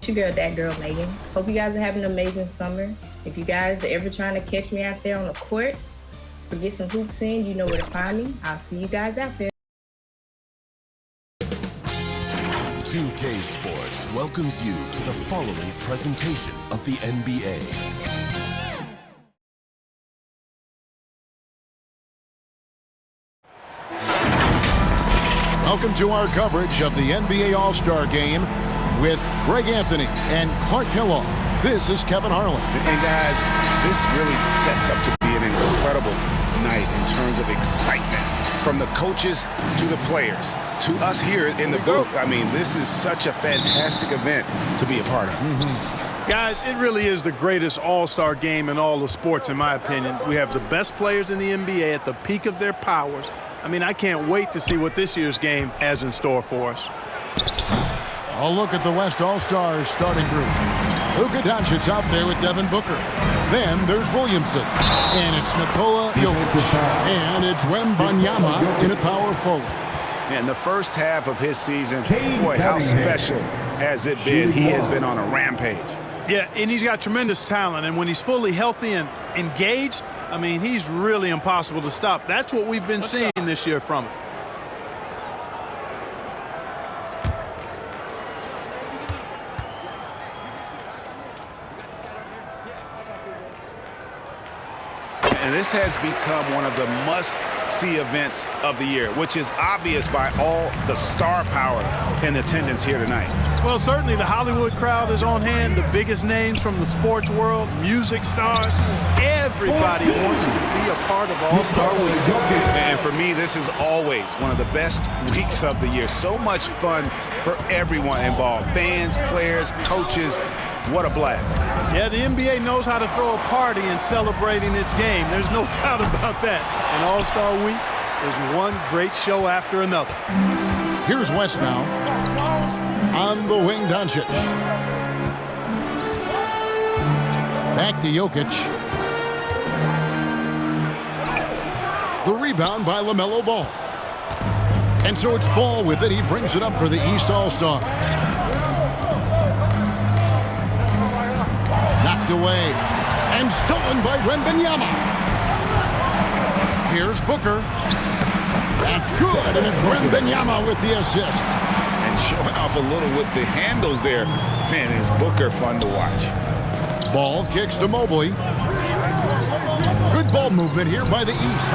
It's your girl, that girl, Megan. Hope you guys are having an amazing summer. If you guys are ever trying to catch me out there on the courts or get some hoops in, you know where to find me. I'll see you guys out there. 2K Sports welcomes you to the following presentation of the NBA. Welcome to our coverage of the NBA All-Star Game with Greg Anthony and Clark Kellogg. This is Kevin Harlan. And guys, this really sets up to be an incredible night in terms of excitement. From the coaches to the players, to us here in the booth. I mean, this is such a fantastic event to be a part of. Guys, it really is the greatest all-star game in all the sports, in my opinion. We have the best players in the NBA at the peak of their powers. I mean, I can't wait to see what this year's game has in store for us. A look at the West All-Stars starting group. Luka Doncic out there with Devin Booker. Then there's Williamson. And it's Nikola Jokic. And it's Wembanyama in a power forward. And the first half of his season, boy, how special has it been? He has been on a rampage. Yeah, and he's got tremendous talent. And when he's fully healthy and engaged, I mean, he's really impossible to stop. That's what we've been seeing this year from him. And this has become one of the must-see events of the year, which is obvious by all the star power in attendance here tonight. Well, certainly the Hollywood crowd is on hand, the biggest names from the sports world, music stars. Everybody wants to be a part of All-Star Week. And for me, this is always one of the best weeks of the year. So much fun for everyone involved, fans, players, coaches. What a blast. Yeah, the NBA knows how to throw a party in celebrating its game. There's no doubt about that. And All-Star Week is one great show after another. Here's West now. On the wing, Doncic. Back to Jokic. The rebound by LaMelo Ball. And so it's Ball with it. He brings it up for the East All-Stars. Knocked away. And stolen by Wembanyama. Here's Booker. That's good, and it's Wembanyama with the assist. And showing off a little with the handles there. Man, is Booker fun to watch. Ball kicks to Mobley. Good ball movement here by the East.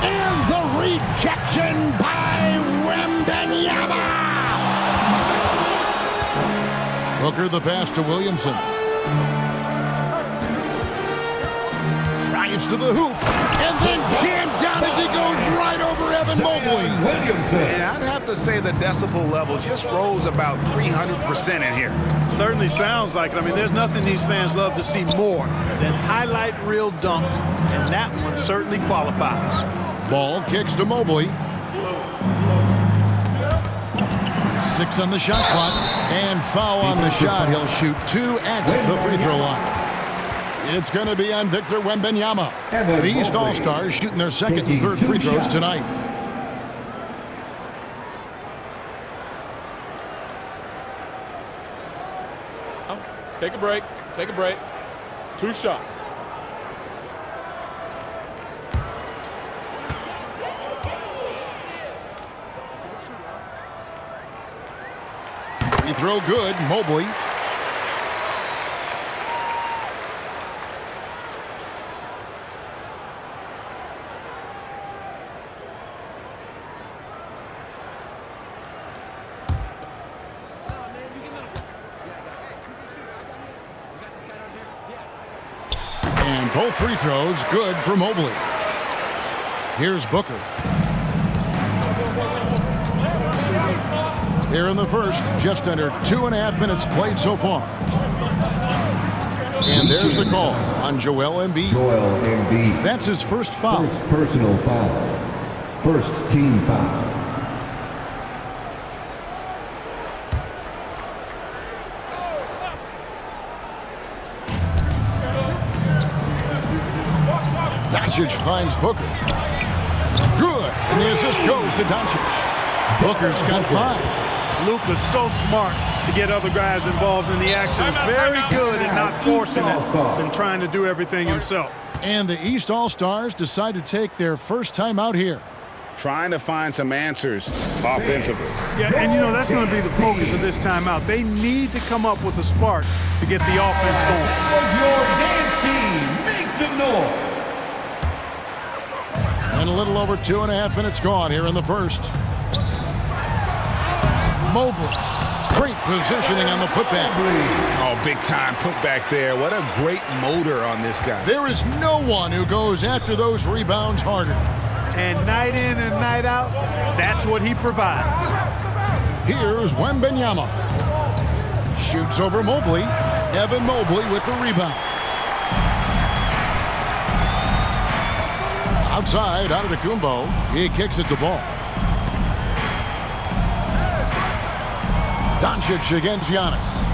And the rejection by Wembanyama. Booker the pass to Williamson. Drives to the hoop. And then jammed down as he goes right over Evan Mobley. And I'd have to say the decibel level just rose about 300% in here. Certainly sounds like it. I mean, there's nothing these fans love to see more than highlight reel dunks, and that one certainly qualifies. Ball kicks to Mobley. 6 on the shot clock, and foul on the shot. He'll shoot 2 at the free throw line. It's going to be on Victor Wembanyama. The East All-Stars shooting their second and third free throws tonight. Take a break. Take a break. 2 shots. Free throw good. Mobley. And both free throws good for Mobley. Here's Booker. Here in the first, just under 2.5 minutes played so far. And there's the call on Joel Embiid. Joel Embiid. That's his first foul. First personal foul. First team foul. Doncic finds Booker. Good. And the assist goes to Doncic. Booker's got 5. Luka's so smart to get other guys involved in the action. Very good at not forcing it and trying to do everything himself. And the East All-Stars decide to take their first time out here. Trying to find some answers offensively. Yeah, and you know, that's going to be the focus of this timeout. They need to come up with a spark to get the offense going. Your dance team makes some noise. And a little over 2.5 minutes gone here in the first. Mobley. Great positioning on the putback. Oh, big time putback there. What a great motor on this guy. There is no one who goes after those rebounds harder. And night in and night out, that's what he provides. Here's Wembanyama. Shoots over Mobley. Evan Mobley with the rebound. Outside, Antetokounmpo. He kicks it to Ball. Doncic against Giannis.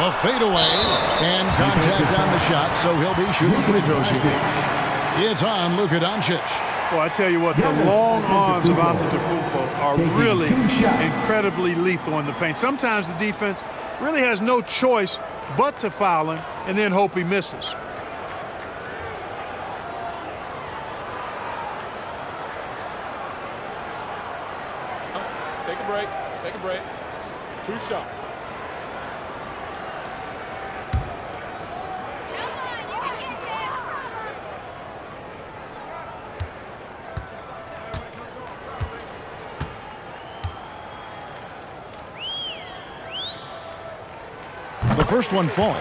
A fadeaway and contact on the shot, so he'll be shooting free throws here. It's on Luka Doncic. Well, I tell you what, the long arms of Antetokounmpo are really incredibly lethal in the paint. Sometimes the defense really has no choice but to foul him and then hope he misses. Take a break. Take a break. 2 shots. The first one falls.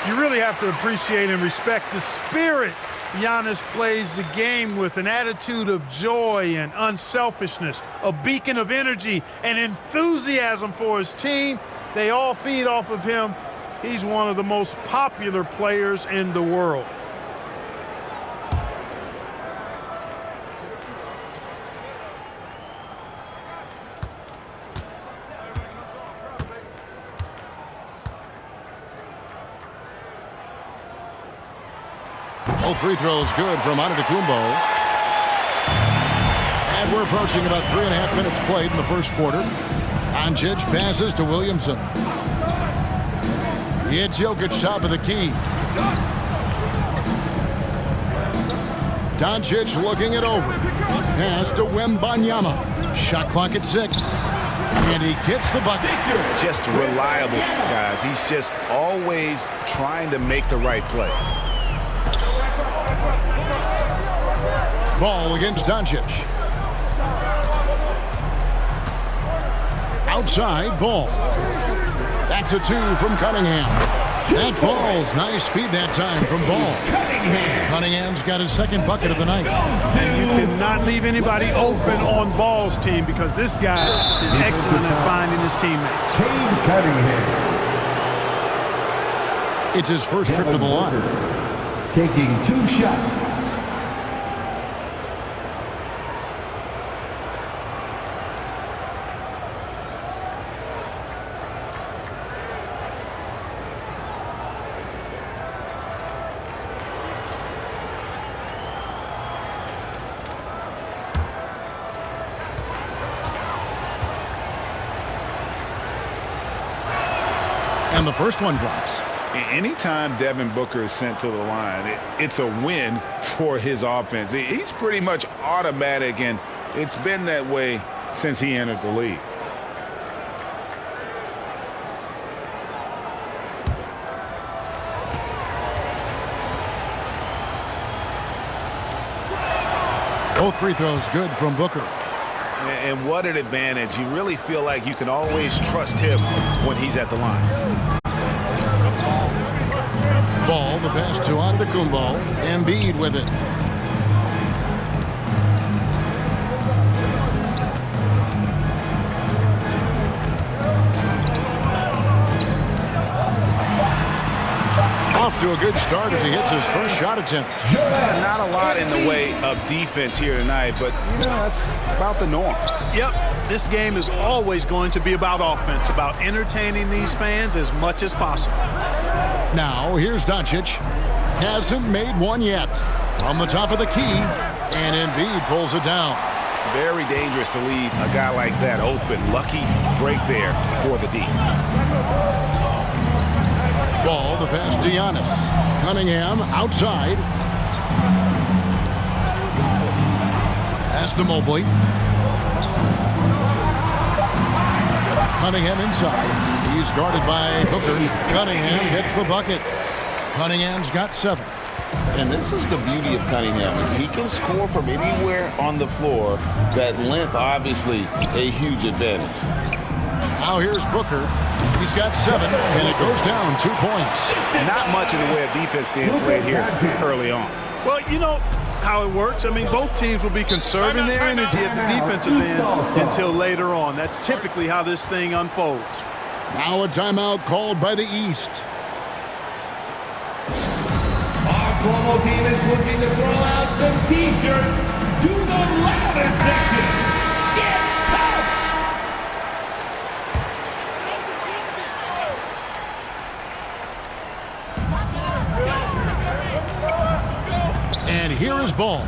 You really have to appreciate and respect the spirit Giannis plays the game with, an attitude of joy and unselfishness, a beacon of energy and enthusiasm for his team. They all feed off of him. He's one of the most popular players in the world. Both free throws good from Antetokounmpo. And we're approaching about 3.5 minutes played in the first quarter. Doncic passes to Williamson. It's Jokic top of the key. Doncic looking it over. Pass to Wembanyama. Shot clock at 6. And he gets the bucket. Just reliable, guys. He's just always trying to make the right play. Ball against Doncic. Outside, Ball. That's a 2 from Cunningham. That falls. Nice feed that time from Ball. Cunningham's got his second bucket of the night. And you cannot leave anybody open on Ball's team because this guy is excellent at finding his teammates. Cade Cunningham. It's his first trip to the line. Taking 2 shots. And the first one drops. Anytime Devin Booker is sent to the line, it's a win for his offense. He's pretty much automatic, and it's been that way since he entered the league. Both free throws good from Booker. And what an advantage. You really feel like you can always trust him when he's at the line. Ball, the pass to Antetokounmpo. Embiid with it. Off to a good start as he hits his first shot attempt. Not a lot in the way of defense here tonight, but you know, that's about the norm. Yep, this game is always going to be about offense, about entertaining these fans as much as possible. Now, here's Doncic. Hasn't made one yet. From the top of the key, And Embiid pulls it down. Very dangerous to leave a guy like that open. Lucky break there for the D. Ball, the pass to Giannis. Cunningham outside. Pass to Mobley. Cunningham inside. He's guarded by Booker. Cunningham gets the bucket. Cunningham's got 7. And this is the beauty of Cunningham. He can score from anywhere on the floor. That length, obviously, a huge advantage. Now here's Booker. He's got 7, and it goes down 2 points. Not much in the way of defense being played here early on. Well, you know how it works. I mean, both teams will be conserving their energy at the defensive end until later on. That's typically how this thing unfolds. Now a timeout called by the East. Our promo team is looking to throw out some T-shirts to the loudest section. Get up! And here is Ball.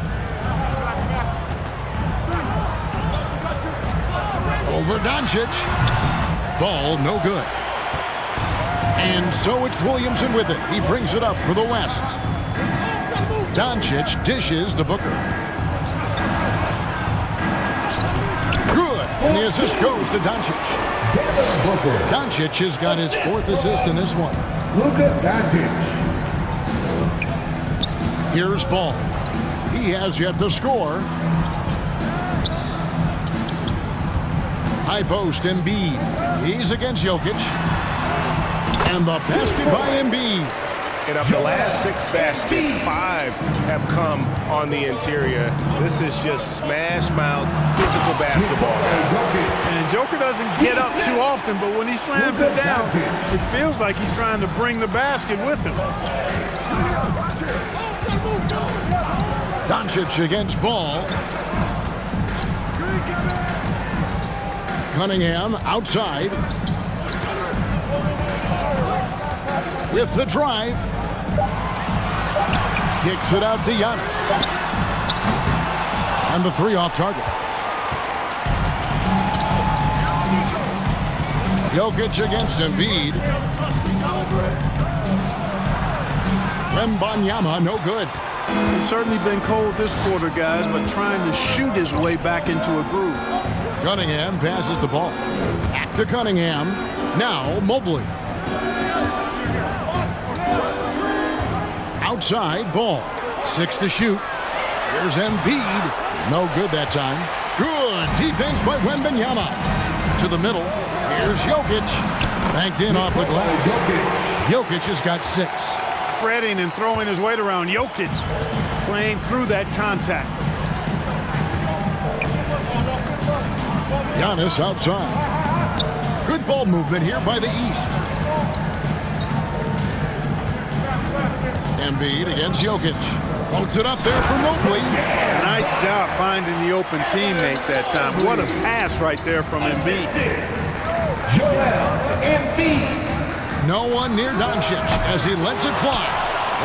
Over Doncic. Ball no good. And so it's Williamson with it. He brings it up for the West. Doncic dishes to Booker. Good. And the assist goes to Doncic. Doncic has got his 4th assist in this one. Luka Doncic. Here's Ball. He has yet to score. High post, Embiid. He's against Jokic. And the basket by Embiid. And of the last 6 baskets, 5 have come on the interior. This is just smash mouth physical basketball. And Joker doesn't get up too often, but when he slams it down, it feels like he's trying to bring the basket with him. Doncic against Ball. Cunningham outside. With the drive. Kicks it out to Giannis. And the 3 off target. Jokic against Embiid. Wembanyama, no good. He's certainly been cold this quarter, guys, but trying to shoot his way back into a groove. Cunningham passes the ball. Back to Cunningham. Now Mobley. Outside, Ball. 6 to shoot. Here's Embiid. No good that time. Good defense by Wembanyama. To the middle. Here's Jokic. Banked in off the glass. Jokic has got 6. Spreading and throwing his weight around. Jokic playing through that contact. Giannis outside. Good ball movement here by the East. Embiid against Jokic. Holds it up there for Mobley. Nice job finding the open teammate that time. What a pass right there from Embiid. Joel Embiid. No one near Doncic as he lets it fly.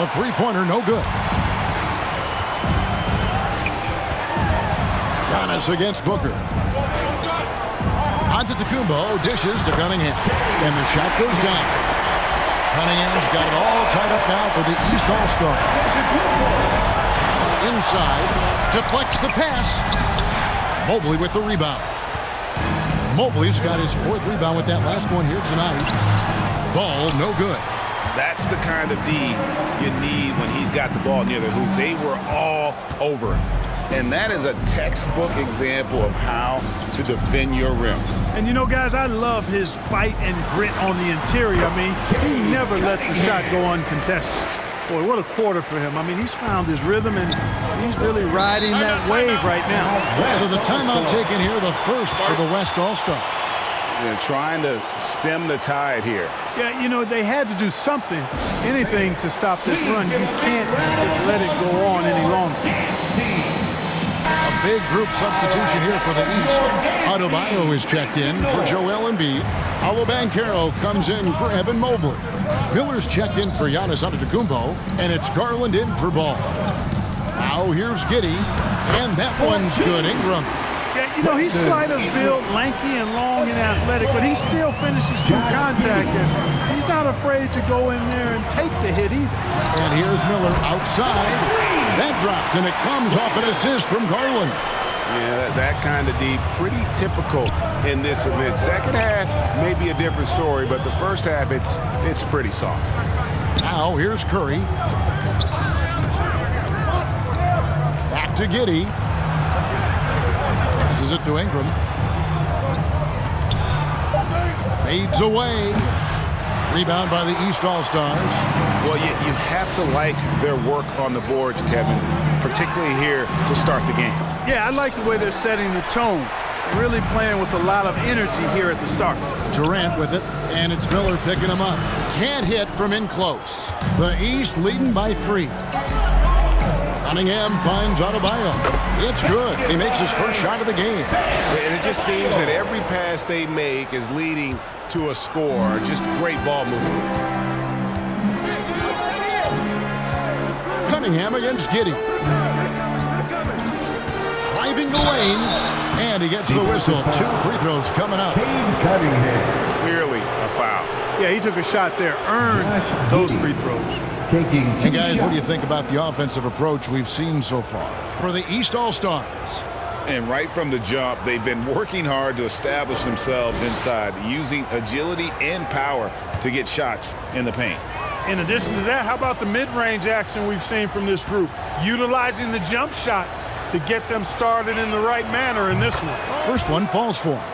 A 3-pointer, no good. Giannis against Booker. Antetokounmpo dishes to Cunningham. And the shot goes down. Cunningham's got it all tied up now for the East All-Star. Inside, deflects the pass. Mobley with the rebound. Mobley's got his 4th rebound with that last one here tonight. Ball, no good. That's the kind of D you need when he's got the ball near the hoop. They were all over him. And that is a textbook example of how to defend your rim. And you know, guys, I love his fight and grit on the interior. I mean, he never lets a shot go uncontested. Boy, what a quarter for him. I mean, he's found his rhythm, and he's really riding that wave right now. So the timeout taken here, the first for the West All-Stars. They're trying to stem the tide here. Yeah, you know, they had to do something, anything to stop this run. You can't just let it go on any longer. A big group substitution here for the East. Adebayo is checked in for Joel Embiid. Paolo Banchero comes in for Evan Mobley. Miller's checked in for Giannis Antetokounmpo, and it's Garland in for Ball. Now Now here's Giddey, and that one's good. Ingram. Yeah, you know, he's slight of build, lanky and long and athletic, but he still finishes through contact, and he's not afraid to go in there and take the hit either. And here's Miller outside. That drops, and it comes off an assist from Garland. Yeah, that kind of deep, pretty typical in this event. Second half may be a different story, but the first half, it's pretty soft. Now here's Curry. Back to Giddey. Passes it to Ingram. Fades away. Rebound by the East All-Stars. Well, you have to like their work on the boards, Kevin, particularly here to start the game. Yeah, I like the way they're setting the tone. Really playing with a lot of energy here at the start. Durant with it, and it's Miller picking him up. Can't hit from in close. The East leading by 3. Cunningham finds Adebayo. It's good. He makes his first shot of the game. And it just seems that every pass they make is leading to a score. Just great ball movement. Cunningham against Giddey. Driving the lane, and he gets the whistle. 2 free throws coming up. Clearly a foul. Yeah, he took a shot there, earned those free throws. Hey guys, what do you think about the offensive approach we've seen so far for the East All-Stars? And right from the jump, they've been working hard to establish themselves inside, using agility and power to get shots in the paint. In addition to that, how about the mid-range action we've seen from this group? Utilizing the jump shot to get them started in the right manner in this one. First one falls for him.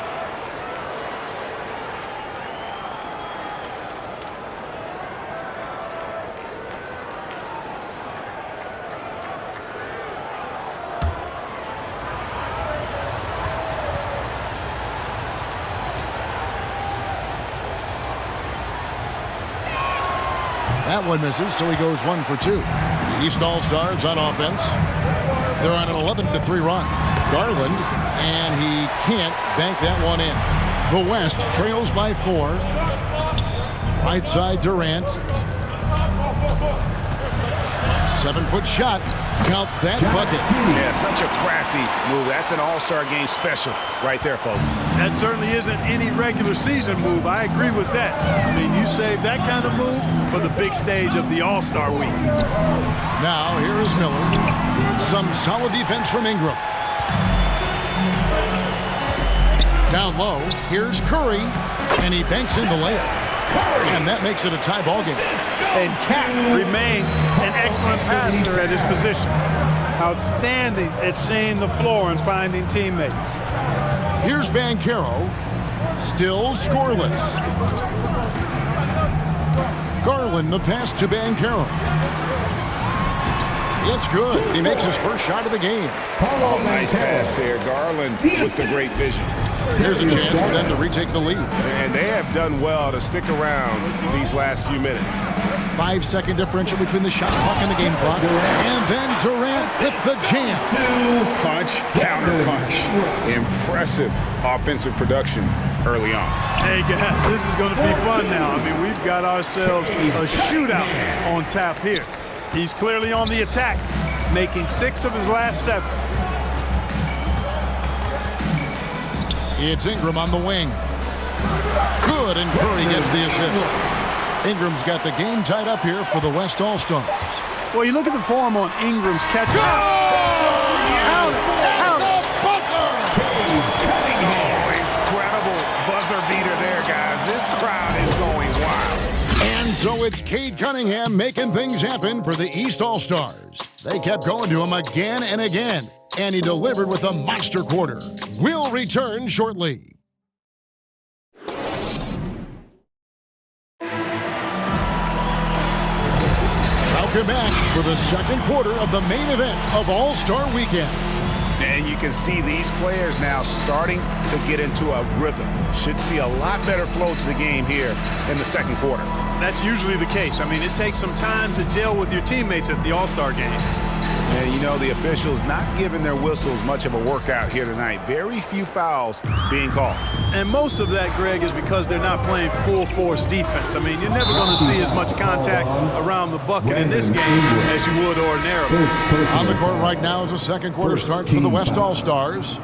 That one misses, so he goes 1 for 2. The East All-Stars on offense. They're on an 11-3 run. Garland, and he can't bank that one in. The West trails by 4. Right side Durant. 7-foot shot. Count that bucket. Yeah, such a crafty move. That's an all-star game special right there, folks. That certainly isn't any regular season move. I agree with that. I mean, you save that kind of move for the big stage of the All-Star week. Now, here is Miller. Some solid defense from Ingram. Down low, here's Curry, and he banks in the layup. And that makes it a tie ball game. And Cat remains an excellent passer at his position. Outstanding at seeing the floor and finding teammates. Here's Banchero, still scoreless. Garland, the pass to Banchero. It's good. He makes his first shot of the game. Oh, nice pass there. Garland with the great vision. Here's a chance for them to retake the lead. And they have done well to stick around these last few minutes. 5-second differential between the shot clock and the game clock. And then Durant with the jam. Punch, counter punch. Impressive offensive production early on. Hey, guys, this is going to be fun now. I mean, we've got ourselves a shootout on tap here. He's clearly on the attack, making 6 of his last 7. It's Ingram on the wing. Good, and Curry gets the assist. Ingram's got the game tied up here for the West All-Stars. Well, you look at the form on Ingram's catch. Incredible buzzer beater there, guys. This crowd is going wild. And so it's Cade Cunningham making things happen for the East All-Stars. They kept going to him again and again, and he delivered with a monster quarter. We'll return shortly. Welcome back for the second quarter of the main event of All-Star Weekend. And you can see these players now starting to get into a rhythm. Should see a lot better flow to the game here in the second quarter. That's usually the case. I mean, it takes some time to gel with your teammates at the All-Star game. And you know, the officials not giving their whistles much of a workout here tonight. Very few fouls being called. And most of that, Greg, is because they're not playing full force defense. I mean, you're never going to see as much contact around the bucket in this game as you would ordinarily. On the court right now as the second quarter starts for the West All-Stars.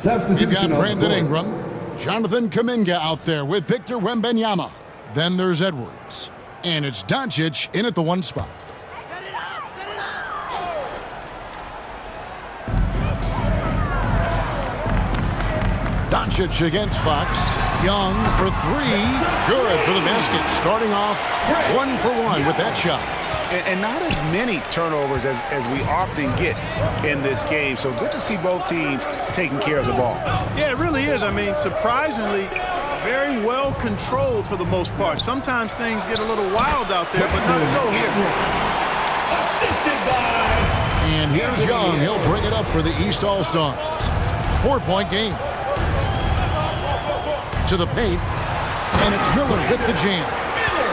You've got Brandon Ingram, Jonathan Kuminga out there with Victor Wembanyama. Then there's Edwards. And it's Doncic in at the one spot. Doncic against Fox. Young for three. Good for the basket. Starting off 1 for 1 with that shot. And not as many turnovers as we often get in this game. So good to see both teams taking care of the ball. Yeah, it really is. I mean, surprisingly, very well controlled for the most part. Sometimes things get a little wild out there, but not so here. And here's Young. He'll bring it up for the East All-Stars. 4-point game. To the paint, and it's Miller with the jam.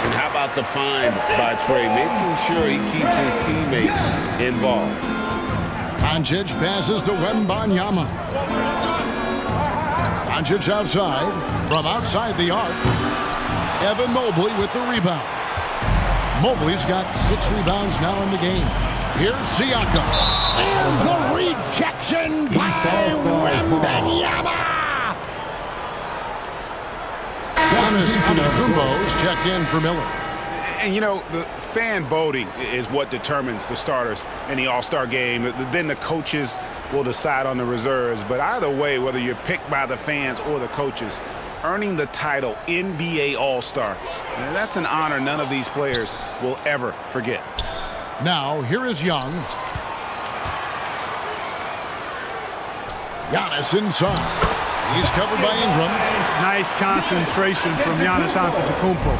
And how about the find by Trey, making sure he keeps his teammates involved. Doncic passes to Wembanyama. Doncic outside, from outside the arc. Evan Mobley with the rebound. Mobley's got 6 rebounds now in the game. Here's Siakam. And the rejection by Wembanyama. Giannis Antetokounmpo's checked in for Miller. And, you know, the fan voting is what determines the starters in the All-Star game. Then the coaches will decide on the reserves. But either way, whether you're picked by the fans or the coaches, earning the title NBA All-Star, that's an honor none of these players will ever forget. Now, here is Young. Giannis inside. He's covered by Ingram. Nice concentration from Giannis Antetokounmpo.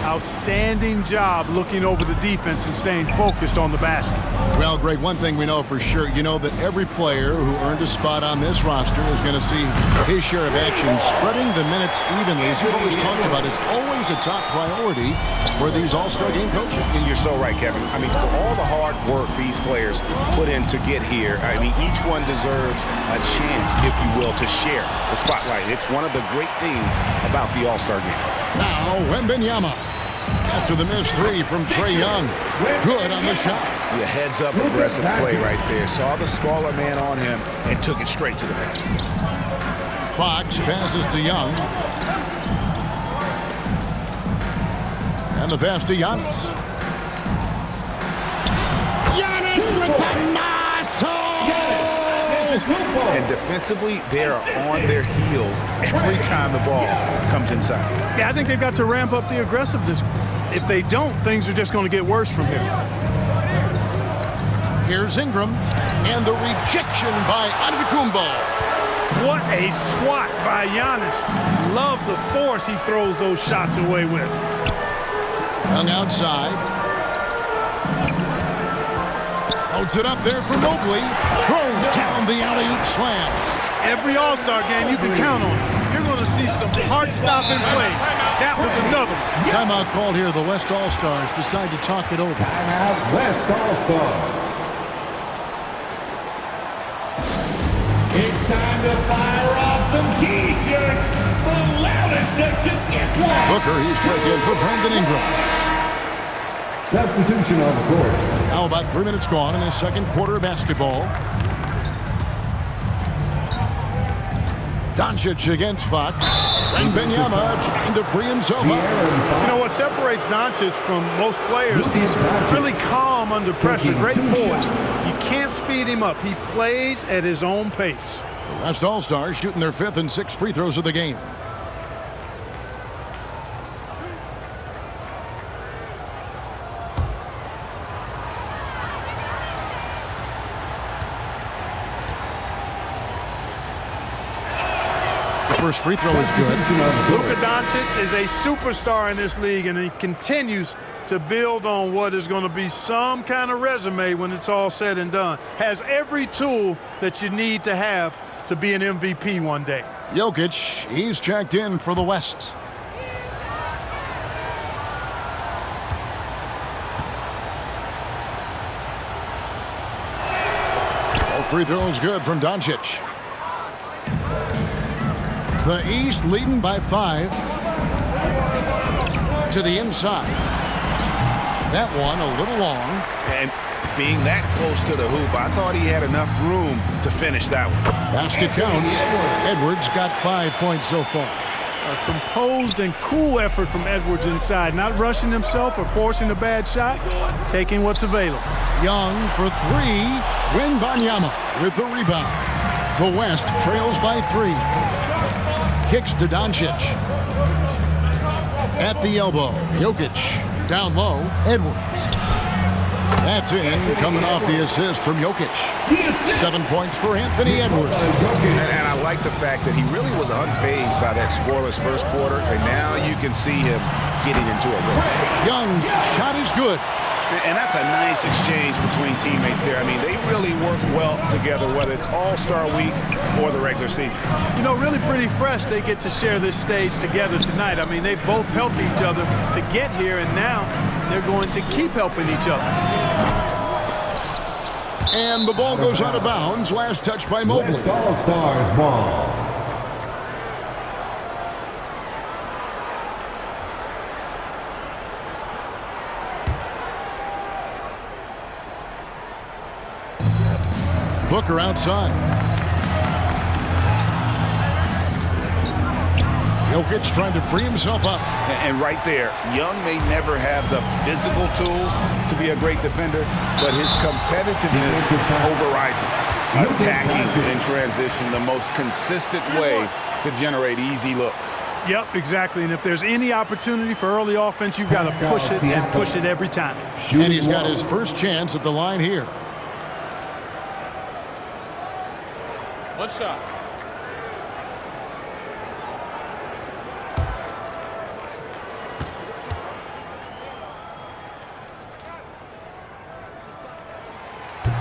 Outstanding job looking over the defense and staying focused on the basket. Well, Greg, one thing we know for sure, you know that every player who earned a spot on this roster is going to see his share of action. Spreading the minutes evenly, as you've always talked about, is always a top priority for these All-Star game coaches. And you're so right, Kevin. I mean, for all the hard work these players put in to get here, I mean, each one deserves a chance, if you will, to share the spotlight. It's one of the great things about the All-Star game. Now, Wembanyama. After the missed 3 from Trae Young. Good on the shot. Yeah, heads-up aggressive play right there. Saw the smaller man on him and took it straight to the basket. Fox passes to Young. And the pass to Giannis. Giannis with the muscle! And defensively, they are on their heels every time the ball comes inside. Yeah, I think they've got to ramp up the aggressiveness. If they don't, things are just going to get worse from here. Here's Ingram, and the rejection by Antetokounmpo. What a swat by Giannis. Love the force he throws those shots away with. Young outside. Holds it up there for Mobley. Throws down the alley-oop slam. Every All-Star game you can count on. You're going to see some heart-stopping plays. That was another one. Timeout called here. The West All-Stars decide to talk it over. Timeout, West All-Stars. It's time to fire off some T-shirts. The loudest section gets one. Booker, he's checked in for Brandon Ingram. Substitution on the court. Now about 3 minutes gone in the second quarter of basketball. Doncic against Fox. Wembanyama trying to free himself up. You know what separates Doncic from most players? He's really calm under pressure, great poise. You can't speed him up. He plays at his own pace. The West All-Stars shooting their 5th and 6th free throws of the game. First free throw is good. Luka Doncic is a superstar in this league, and he continues to build on what is going to be some kind of resume when it's all said and done. Has every tool that you need to have to be an MVP one day. Jokic, he's checked in for the West. Both free throws good from Doncic. The East leading by 5. To the inside. That one a little long. And being that close to the hoop, I thought he had enough room to finish that one. Basket counts. Edwards got 5 points so far. A composed and cool effort from Edwards inside, not rushing himself or forcing a bad shot, taking what's available. Young for 3. Wembanyama with the rebound. The West trails by 3. Kicks to Doncic. At the elbow, Jokic. Down low, Edwards. That's in, coming off the assist from Jokic. 7 points for Anthony Edwards. And I like the fact that he really was unfazed by that scoreless first quarter, and now you can see him getting into a rhythm. Young's shot is good. And that's a nice exchange between teammates there. I mean, they really work well together, whether it's All-Star Week or the regular season. You know, really pretty fresh they get to share this stage together tonight. I mean, they've both helped each other to get here, and now they're going to keep helping each other. And the ball goes out of bounds. Last touch by Mobley. All-Stars ball. Booker outside. Jokic trying to free himself up. And right there, Young may never have the physical tools to be a great defender, but his competitiveness overrides it. Attacking in transition, the most consistent way to generate easy looks. Yep, exactly. And if there's any opportunity for early offense, you've got to push it and push it every time. And he's got his first chance at the line here. One shot.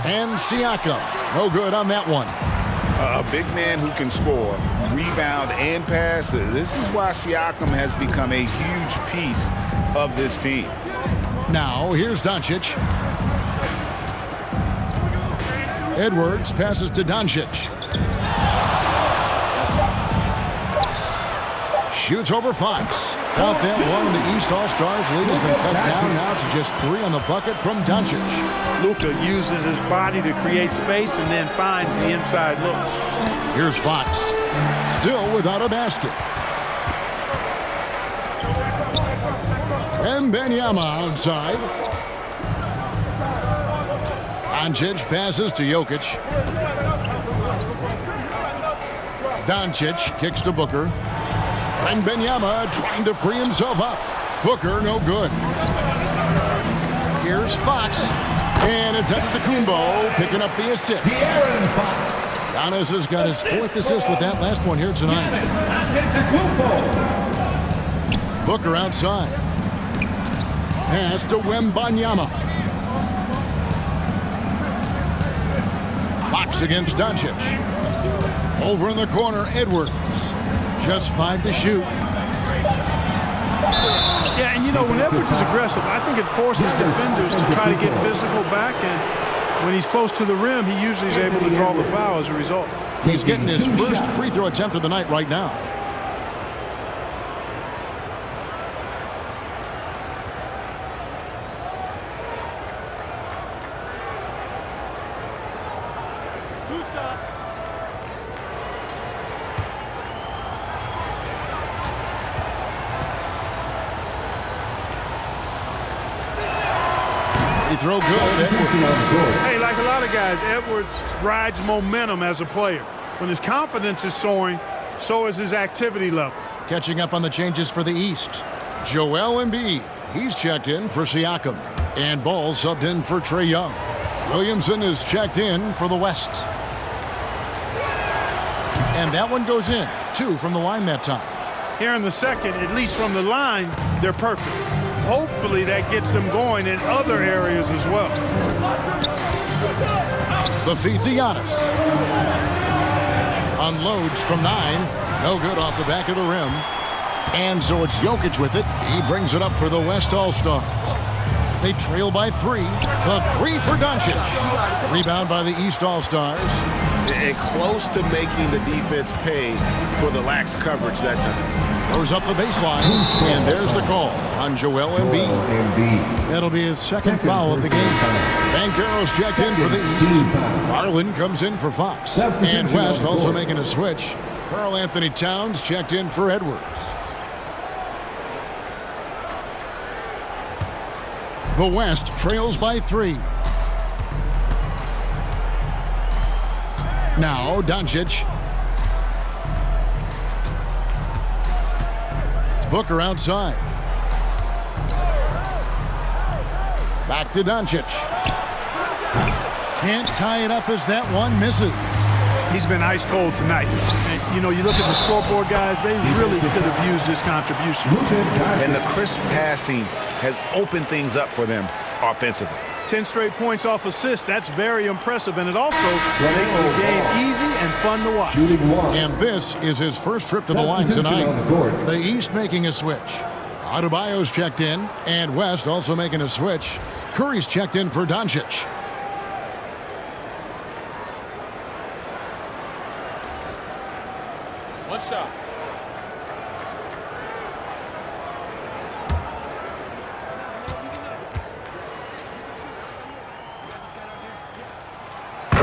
And Siakam, no good on that one. A big man who can score, rebound, and pass. This is why Siakam has become a huge piece of this team. Now, here's Doncic. Edwards passes to Doncic. Shoots over Fox. Got that one. The East All-Stars lead has been cut down now to just 3 on the bucket from Doncic. Luka uses his body to create space and then finds the inside look. Here's Fox. Still without a basket. Wembanyama outside. Doncic passes to Jokic. Doncic kicks to Booker. Wembanyama trying to free himself up. Booker, no good. Here's Fox. And it's Antetokounmpo picking up the assist. De'Aaron Fox. Giannis has got his 4th assist with that last one here tonight. Antetokounmpo. Booker outside. Pass to Wembanyama. Fox against Doncic. Over in the corner, Edwards. Just 5 to shoot. Yeah, and you know, when Edwards is aggressive, I think it forces defenders to try to get physical back, and when he's close to the rim, he usually is able to draw the foul as a result. He's getting his first free throw attempt of the night right now. Throw good. Hey, like a lot of guys, Edwards rides momentum as a player. When his confidence is soaring, so is his activity level. Catching up on the changes for the East. Joel Embiid. He's checked in for Siakam. And Ball subbed in for Trae Young. Williamson is checked in for the West. And that one goes in. 2 from the line that time. Here in the second, at least from the line, they're perfect. Hopefully that gets them going in other areas as well. The feed to Giannis. Unloads from 9. No good off the back of the rim. And so it's Jokic with it. He brings it up for the West All-Stars. They trail by 3. The 3 for Doncic. Rebound by the East All-Stars. And close to making the defense pay for the lax coverage that time. Goes up the baseline. And there's the call on Joel Embiid. That'll be his second foul of the game. Banchero's checked in for the East. Garland comes in for Fox. And West also making a switch. Karl Anthony Towns checked in for Edwards. The West trails by 3. Now Doncic. Booker outside. Back to Doncic. Can't tie it up as that one misses. He's been ice cold tonight. And, you know, you look at the scoreboard, guys, they really could have used this contribution. And the crisp passing has opened things up for them offensively. 10 straight points off assists. That's very impressive. And it also makes the game easy and fun to watch. And this is his first trip to the line tonight. The East making a switch. Adebayo's checked in. And West also making a switch. Curry's checked in for Doncic. One shot.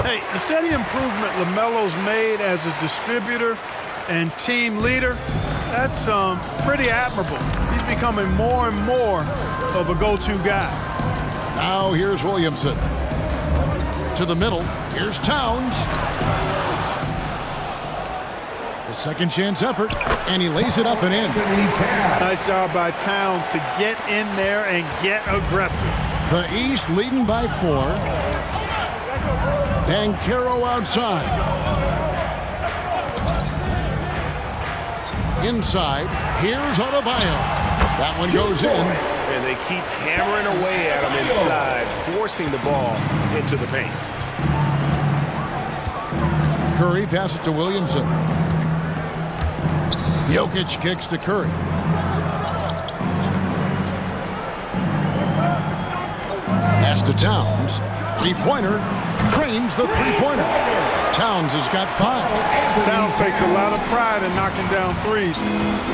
Hey, the steady improvement LaMelo's made as a distributor and team leader, that's pretty admirable. He's becoming more and more of a go-to guy. Now here's Williamson. To the middle. Here's Towns. The second chance effort, and he lays it up and in. Nice job by Towns to get in there and get aggressive. The East leading by 4. Banchero outside. Inside, here's Adebayo. That one goes in. And they keep hammering away at him inside, forcing the ball into the paint. Curry passes it to Williamson. Jokic kicks to Curry. Pass to Towns. Three-pointer. Trains the three-pointer. Towns has got 5. Towns takes a lot of pride in knocking down threes.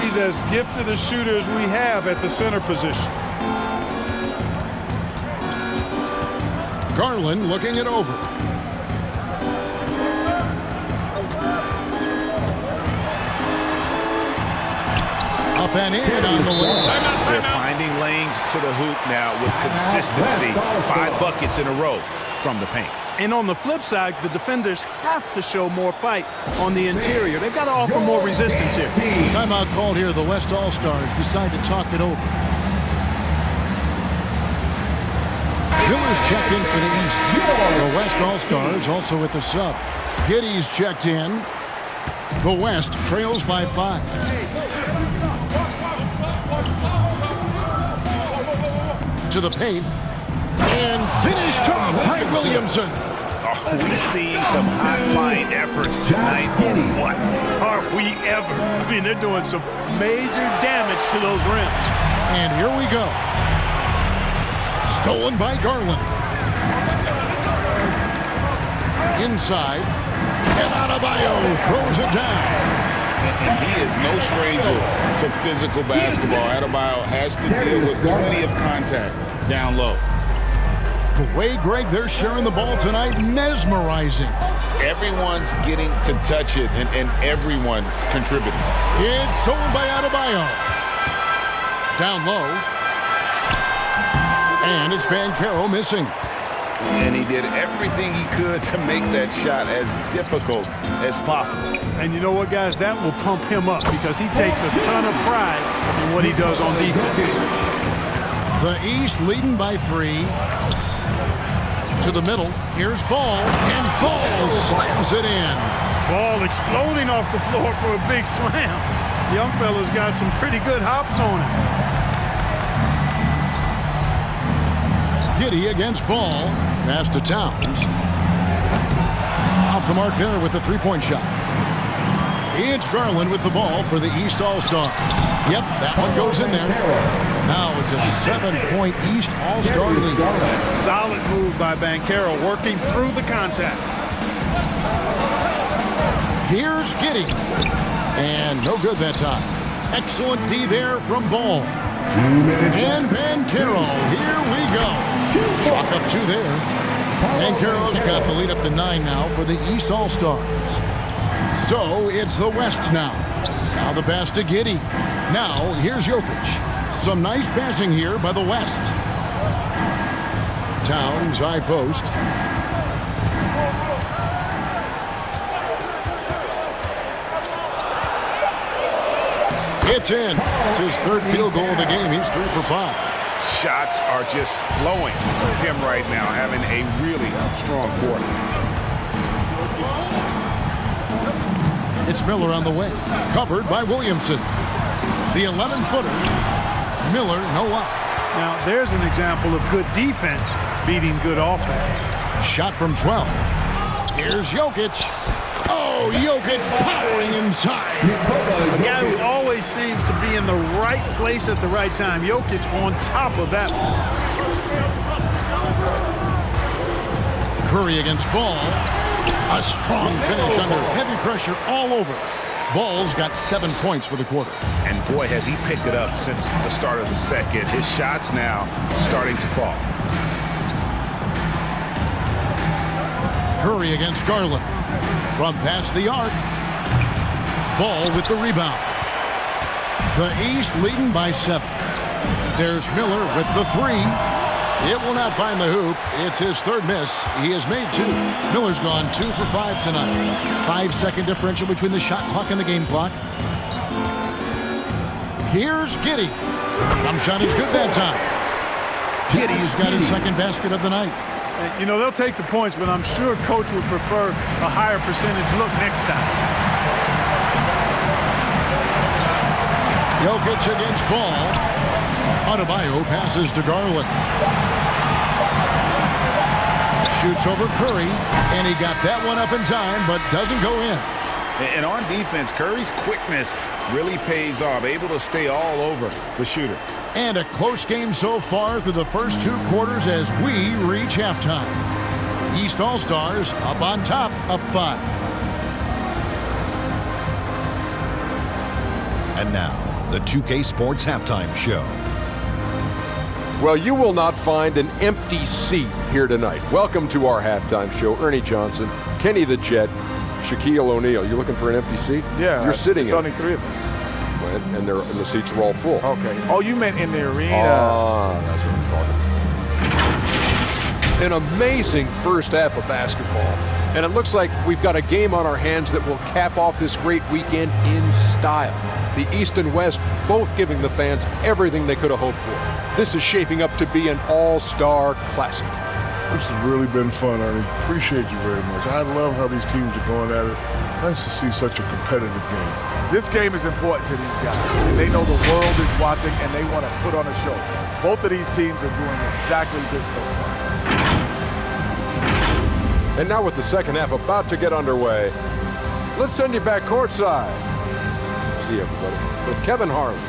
He's as gifted a shooter as we have at the center position. Garland looking it over. Up and in on the way. They're finding lanes to the hoop now with consistency. 5 buckets in a row from the paint. And on the flip side, the defenders have to show more fight on the interior. They've got to offer more resistance here. Timeout called here. The West All-Stars decide to talk it over. Miller's checked in for the East. The West All-Stars also with the sub. Giddey's checked in. The West trails by 5. To the paint. And finished up by Williamson. Are we seeing some high-flying efforts tonight or what? Are we ever? I mean, they're doing some major damage to those rims. And here we go. Stolen by Garland. Inside. And Adebayo throws it down. And he is no stranger to physical basketball. Adebayo has to deal with plenty of contact down low. The way, Greg, they're sharing the ball tonight, mesmerizing. Everyone's getting to touch it, and everyone's contributing. It's stolen by Adebayo. Down low. And it's Banchero missing. And he did everything he could to make that shot as difficult as possible. And you know what, guys? That will pump him up because he takes a ton of pride in what he does on defense. The East leading by 3. To the middle. Here's Ball. And Ball slams it in. Ball exploding off the floor for a big slam. Young fella's got some pretty good hops on him. Giddey against Ball. Pass to Towns. Off the mark there with the three-point shot. It's Garland with the ball for the East All-Stars. Yep, that one goes in there. Now it's a 7-point East All-Star lead. Solid move by Banchero, working through the contact. Here's Giddey. And no good that time. Excellent D there from Ball. And Banchero, here we go. Chalk up 2 there. Banchero's got the lead up to 9 now for the East All-Stars. So it's the West now. Now the pass to Giddey. Now here's Jokic. Some nice passing here by the West. Towns high post. It's in. It's his 3rd field goal of the game. He's 3 for 5. Shots are just flowing for him right now, having a really strong quarter. It's Miller on the way. Covered by Williamson. The 11-footer. Miller, no up. Now, there's an example of good defense beating good offense. Shot from 12. Here's Jokic. Oh, Jokic powering inside. A guy who always seems to be in the right place at the right time. Jokic on top of that one. Curry against Ball. A strong finish under heavy pressure all over. Ball's got 7 points for the quarter. And boy, has he picked it up since the start of the second. His shots now starting to fall. Curry against Garland. From past the arc. Ball with the rebound. The East leading by 7. There's Miller with the 3. It will not find the hoop. It's his 3rd miss. He has made 2. Miller's gone 2 for 5 tonight. 5-second differential between the shot clock and the game clock. Here's Giddey. Thumb shot is good that time. Giddey's got his 2nd basket of the night. You know, they'll take the points, but I'm sure Coach would prefer a higher percentage look next time. Jokic against Ball. Adebayo passes to Garland. Shoots over Curry, and he got that one up in time, but doesn't go in. And on defense, Curry's quickness really pays off, able to stay all over the shooter. And a close game so far through the first 2 quarters as we reach halftime. East All-Stars up on top, up 5. And now, the 2K Sports Halftime Show. Well, you will not find an empty seat here tonight. Welcome to our halftime show. Ernie Johnson, Kenny the Jet, Shaquille O'Neal. You looking for an empty seat? Yeah. You're sitting in. There's only 3 of us. And the seats are all full. Okay. Oh, you meant in the arena. Ah, that's what I'm talking about. An amazing first half of basketball. And it looks like we've got a game on our hands that will cap off this great weekend in style. The East and West both giving the fans everything they could have hoped for. This is shaping up to be an all-star classic. This has really been fun, Ernie. Appreciate you very much. I love how these teams are going at it. Nice to see such a competitive game. This game is important to these guys. And they know the world is watching, and they want to put on a show. Both of these teams are doing exactly this so far. And now with the second half about to get underway, let's send you back courtside. See everybody with Kevin Harlan.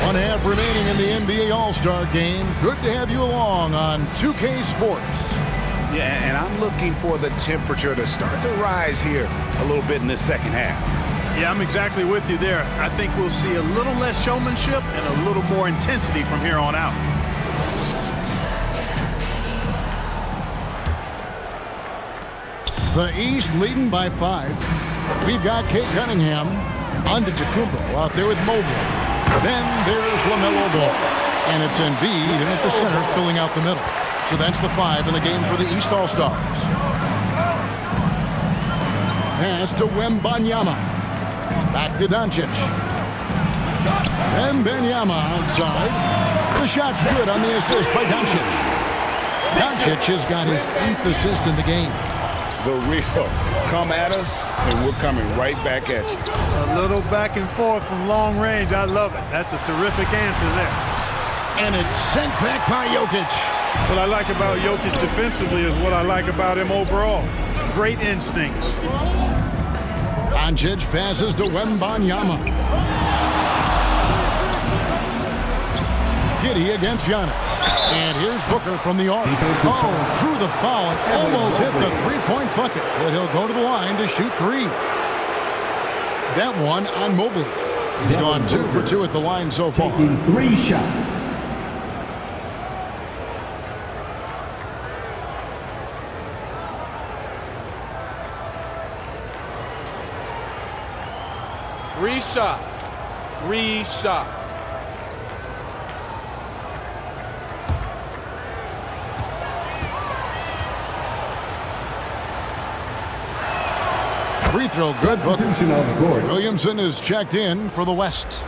One half remaining in the NBA All-Star Game. Good to have you along on 2K Sports. Yeah, and I'm looking for the temperature to start to rise here a little bit in this second half. Yeah, I'm exactly with you there. I think we'll see a little less showmanship and a little more intensity from here on out. The East leading by 5. We've got Kate Cunningham, Antetokounmpo out there with Mobley. Then there's LaMelo Ball. And it's Embiid in at the center filling out the middle. So that's the 5 in the game for the East All-Stars. Pass to Wembanyama. Back to Doncic. Wembanyama outside. The shot's good on the assist by Doncic. Doncic has got his 8th assist in the game. the real. Come at us, and we're coming right back at you. A little back and forth from long range. I love it. That's a terrific answer there. And it's sent back by Jokic. What I like about Jokic defensively is what I like about him overall. Great instincts. Doncic passes to Wembanyama. Giddey against Giannis. And here's Booker from the arc. Oh, drew the foul and almost hit the three-point bucket. But he'll go to the line to shoot three. That one on Mobley. He's gone 2 for 2 at the line so far. Taking 3 shots. Three shots. Free throw good, Booker. Williamson is checked in for the West.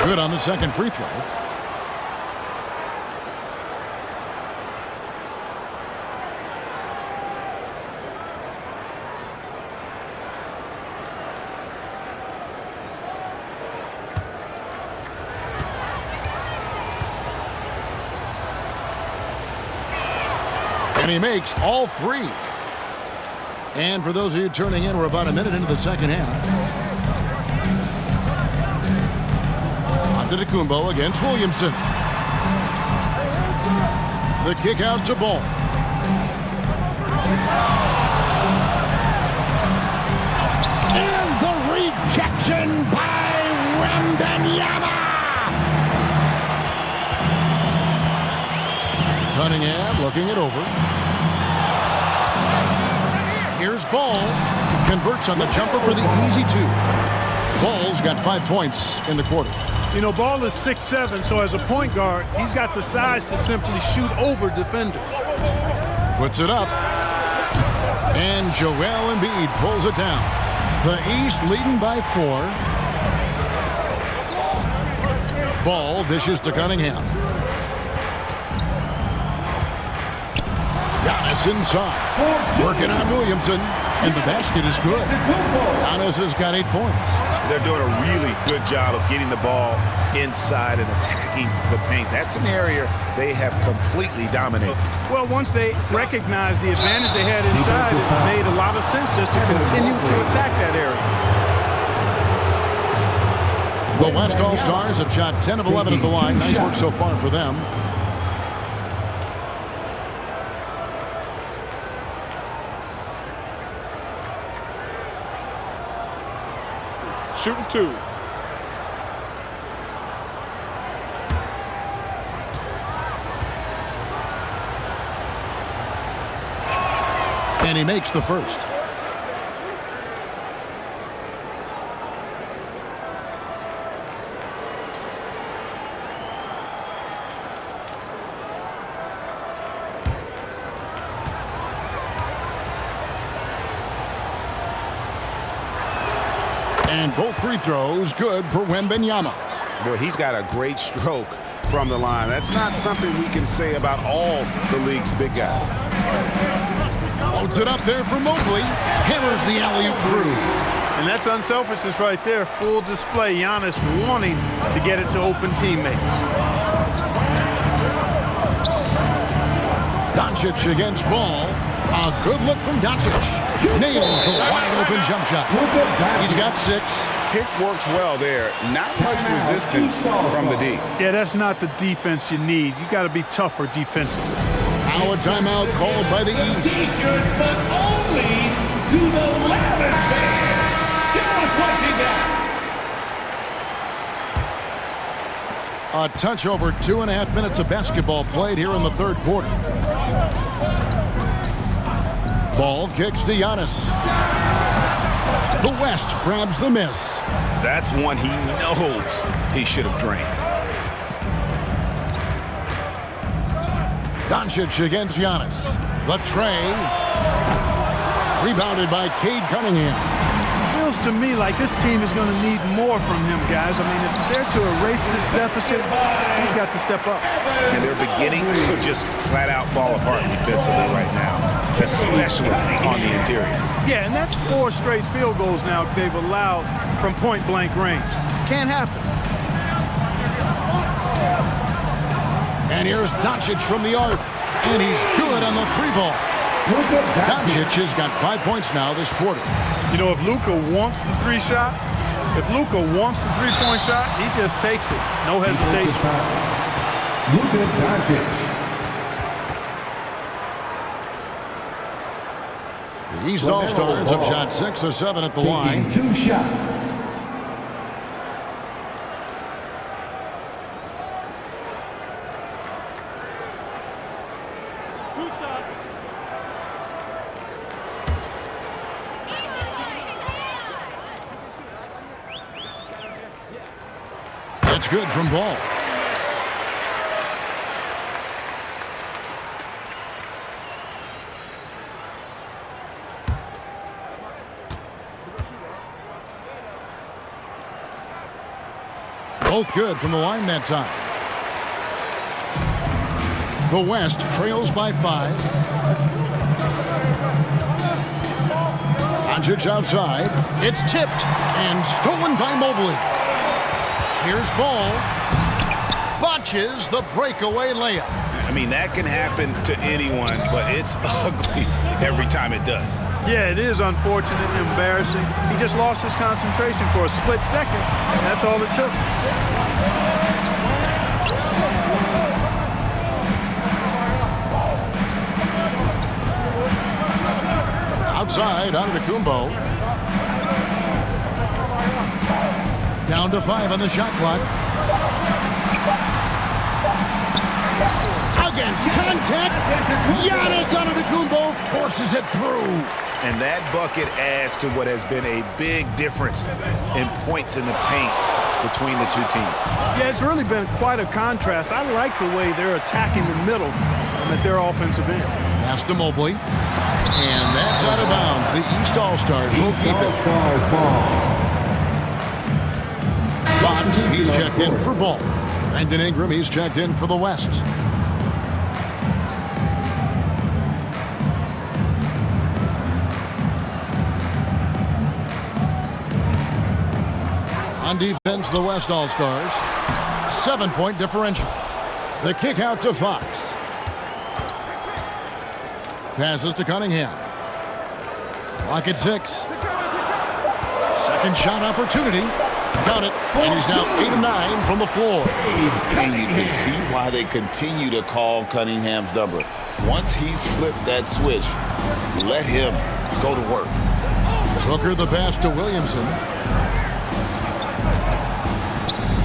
Good on the second free throw. And he makes all 3. And for those of you turning in, we're about a minute into the second half. Antetokounmpo against Williamson. The kick out to Ball. And the rejection by Wembanyama. Cunningham looking it over. Here's Ball. Converts on the jumper for the easy 2. Ball's got 5 points in the quarter. You know, Ball is 6'7", so as a point guard, he's got the size to simply shoot over defenders. Puts it up. And Joel Embiid pulls it down. The East leading by 4. Ball dishes to Cunningham. Giannis inside. Working on Williamson. And the basket is good. Giannis has got 8 points. They're doing a really good job of getting the ball inside and attacking the paint. That's an area they have completely dominated. Well, once they recognized the advantage they had inside, it made a lot of sense just to continue to attack that area. The West All-Stars have shot 10 of 11 at the line. Nice work so far for them. Shooting 2. And he makes the first. And both free throws good for Wembanyama. Boy, he's got a great stroke from the line. That's not something we can say about all the league's big guys. Loads it up there for Mobley. Hammers the alley-oop through. And that's unselfishness right there. Full display. Giannis wanting to get it to open teammates. Doncic against Ball. A good look from Doncic. Nails the wide-open jump shot. He's got 6. Pick works well there. Not much resistance from the D. Yeah, that's not the defense you need. You got to be tougher defensively. Now a timeout called by the East. T-shirts, but only to the Loudest fans. Show us what you got. A touch over 2.5 minutes of basketball played here in the third quarter. Ball kicks to Giannis. The West grabs the miss. That's one he knows he should have drained. Doncic against Giannis. The tray. Rebounded by Cade Cunningham. Feels to me like this team is going to need more from him, guys. I mean, if they're to erase this deficit, he's got to step up. And they're beginning to just flat out fall apart defensively right now, especially on the interior. Yeah, and that's 4 straight field goals now they've allowed from point-blank range. Can't happen. And here's Doncic from the arc. And he's good on the 3-ball. Doncic has got 5 points now this quarter. You know, if Luka wants the 3-shot, if Luka wants the 3-point shot, he just takes it. No hesitation. Luka Doncic. The East All-Stars have shot 6 of 7 at the line. 2 shots. It's good from Ball. Both good from the line that time. The West trails by 5. Doncic outside. It's tipped and stolen by Mobley. Here's Ball. Botches the breakaway layup. I mean, that can happen to anyone, but it's ugly every time it does. Yeah, it is unfortunate and embarrassing. He just lost his concentration for a split second. That's all it took. Outside, Antetokounmpo. Down to 5 on the shot clock. Against contact, Giannis Antetokounmpo forces it through. And that bucket adds to what has been a big difference in points in the paint between the two teams. Yeah, it's really been quite a contrast. I like the way they're attacking the middle at their offensive end. Pass to Mobley. And that's out of bounds. The East All-Stars will keep it. Fox, he's checked in for Ball. Brandon Ingram, he's checked in for the West. On defense, the West All-Stars. 7-point differential. The kick out to Fox. Passes to Cunningham. Clock at 6. Second shot opportunity. Got it. And he's now 8 of 9 from the floor. And you can see why they continue to call Cunningham's number. Once he's flipped that switch, let him go to work. Booker the pass to Williamson.